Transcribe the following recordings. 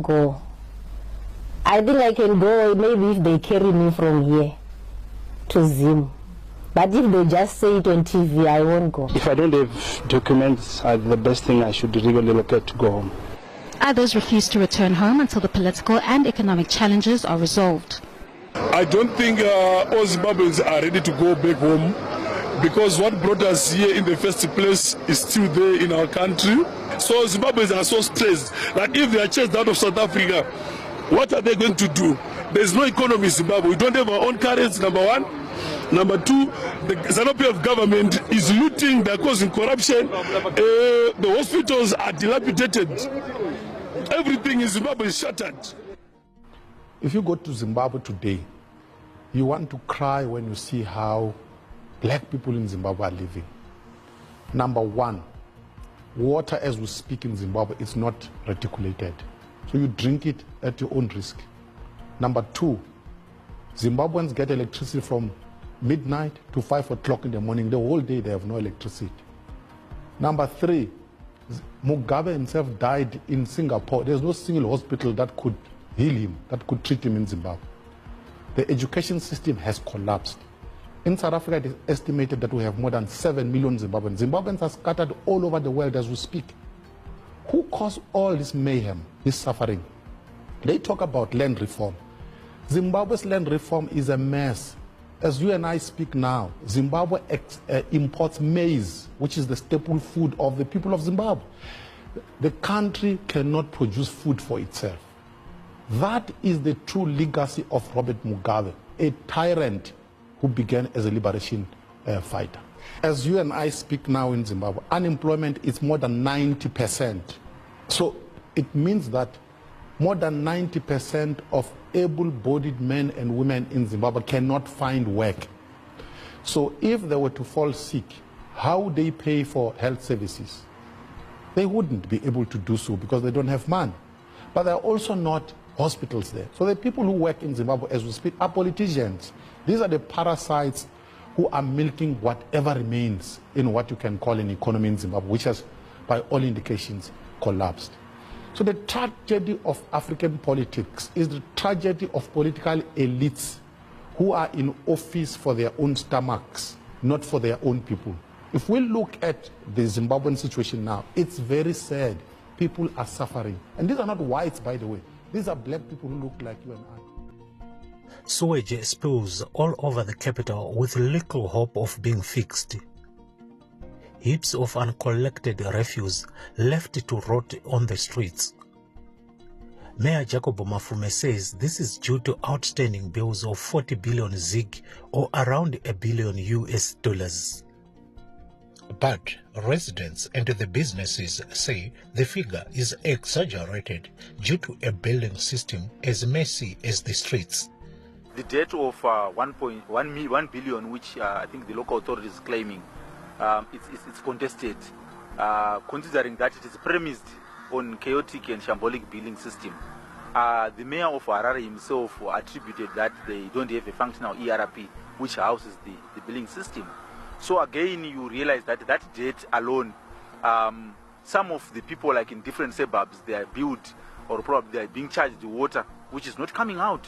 go. I think I can go maybe if they carry me from here to Zim. But if they just say it on TV, I won't go. If I don't have documents, the best thing I should really look at to go home. Others refuse to return home until the political and economic challenges are resolved. I don't think all Zimbabweans are ready to go back home, because what brought us here in the first place is still there in our country. So Zimbabweans are so stressed that if they are chased out of South Africa, what are they going to do? There's no economy in Zimbabwe. We don't have our own currency, number one. Number two, the ZANU-PF government is looting, they're causing corruption. The hospitals are dilapidated. Everything in Zimbabwe is shattered. If you go to Zimbabwe today, you want to cry when you see how black people in Zimbabwe are living. Number one, water as we speak in Zimbabwe is not reticulated. So you drink it at your own risk. Number two, Zimbabweans get electricity from midnight to 5 o'clock in the morning. The whole day they have no electricity. Number three, Mugabe himself died in Singapore. There's no single hospital that could heal him, that could treat him in Zimbabwe. The education system has collapsed. In South Africa, it is estimated that we have more than 7 million Zimbabweans. Zimbabweans are scattered all over the world as we speak. Who caused all this mayhem, this suffering? They talk about land reform. Zimbabwe's land reform is a mess. As you and I speak now, Zimbabwe imports maize, which is the staple food of the people of Zimbabwe. The country cannot produce food for itself. That is the true legacy of Robert Mugabe, a tyrant who began as a liberation fighter. As you and I speak now in Zimbabwe, unemployment is more than 90%. So it means that more than 90% of able-bodied men and women in Zimbabwe cannot find work. So if they were to fall sick, how would they pay for health services? They wouldn't be able to do so because they don't have money. But there are also not hospitals there. So the people who work in Zimbabwe as we speak are politicians. These are the parasites who are milking whatever remains in what you can call an economy in Zimbabwe, which has, by all indications, collapsed. So the tragedy of African politics is the tragedy of political elites who are in office for their own stomachs, not for their own people. If we look at the Zimbabwean situation now, it's very sad. People are suffering. And these are not whites, by the way. These are black people who look like you and I. Sewage spills all over the capital with little hope of being fixed. Heaps of uncollected refuse left to rot on the streets. Mayor Jacob Mafume says this is due to outstanding bills of 40 billion ZiG, or around $1 billion US. But residents and the businesses say the figure is exaggerated due to a billing system as messy as the streets. The debt of 1 billion, which I think the local authority is claiming, it's contested, considering that it is premised on chaotic and shambolic billing system. The mayor of Harare himself attributed that they don't have a functional ERP which houses the billing system. So again, you realize that that debt alone, some of the people, like in different suburbs, they are billed, or probably they are being charged the water, which is not coming out.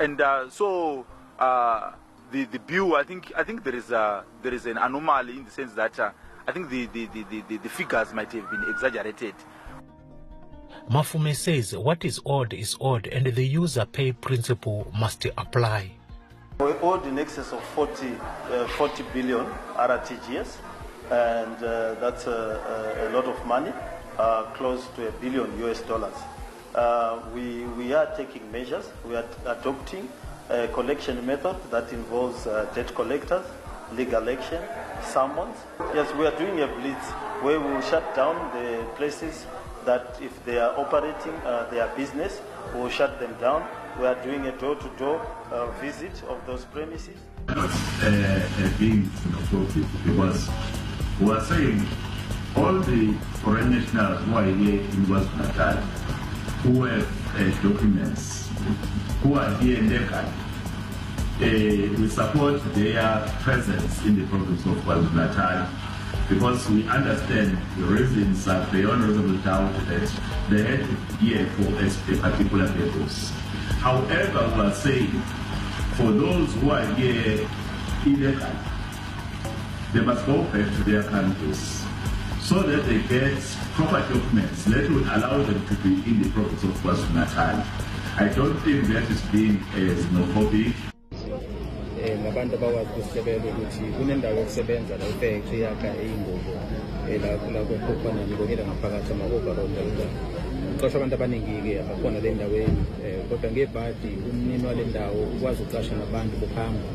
And so the bill, I think there is an anomaly in the sense that I think the figures might have been exaggerated. Mafume says what is owed and the user pay principle must apply. We owed in excess of 40 billion RTGS, and that's a lot of money, close to $1 billion US. We are taking measures. We are adopting a collection method that involves debt collectors, legal action, summons. Yes, we are doing a blitz where we will shut down the places that if they are operating their business, we will shut them down. We are doing a door-to-door visit of those premises. Not being xenophobic, because we are saying all the foreign nationals who are here in KwaZulu-Natal, who have documents, who are here in their country, we support their presence in the province of KwaZulu-Natal because we understand the reasons are beyond reasonable doubt that they had to be here for a particular purpose. However, we are saying for those who are here illegal, they must go back to their countries so that they get proper documents that will allow them to be in the province of KwaZulu-Natal. I don't think that is being xenophobic. Ngabantu abakwazi ukusebenza ukuthi kunendawo yokusebenza la ifactory yakha eyingobo la kukhona ngibokela ngaphakathi amaovarola uqasha abantu abaningi-ke abakhona le ndaweni kodwa ngebhadi umnini wale ndawo ukwazi ukuqasha nabantu bokuhamba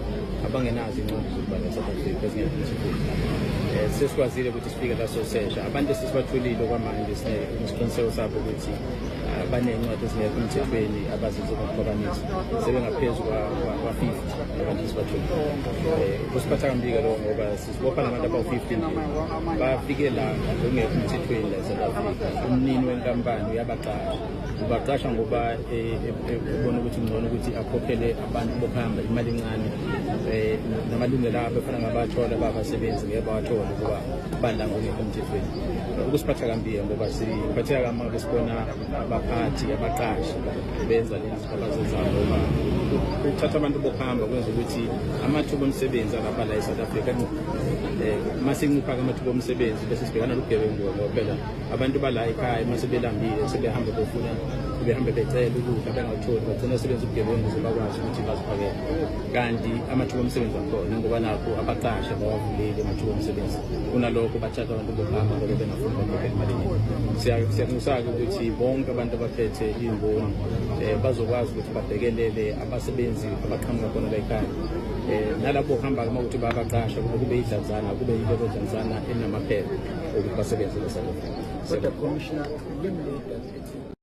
abangenazo incwadi zokuba e-South Africa ezingenamthethweni. Sesikwazile ukuthi sifike la sosesha abantu esisibatholile okwamanje sinesiqiniseko sabo ukuthi abanencwadi ezingekho emthethweni abazenze ngokuphakamisa sebengaphezu kwa-50 abantu esibatholile. Kusiphatha kambi-ke lokho ngoba sisibopha nabantu abawu-50 nje bafike la ngokungekho emthethweni la e-South Africa. Umnini wenkampani uyabaqasha, ubaqasha ngoba ebona ukuthi ngcono ukuthi akhokhele abantu bokuhamba imali encane namalungelo abo efana ngabathola babasebenzi ngeke bawathola ukuba bala ngokungekho emthethweni. Ukusiphatha kambi-ke ngoba siphatheka kama besibona abaphathi abaqashi benza lezi abazenzayo ngoba ukuthatha abantu bokuhamba kwenza ukuthi amathuba omsebenzi alapha la e-South Africa mase kuncipha-ke amathuba omsebenzi bese sibhekana nobugebengu ngoba phela abantu bala ekhaya mase belambile sebehamba befuna behambe becela ukudla bengakutholi bagcina sebenza ubugebengu ukuze bakwazi ukuthi baziphakele. Kanti amathuba omsebenzi akhona ngoba nakho abaqashi bawavulile amathuba omsebenzi kunalokho bathatha abantu bokuhamba ngoba bengafuni bakhokhele imali eningi. Siyaqiniseka ukuthi bonke abantu abaphethe imboni bazokwazi ukuthi babhekelele abasebenzi abaqhamuka khona la ekhaya nalabo kuhamba uma ukuthi babaqasha kube idlanzana kube yilelo dlanzana elinamaphepha ukuthi basebenze la eSouth Africa.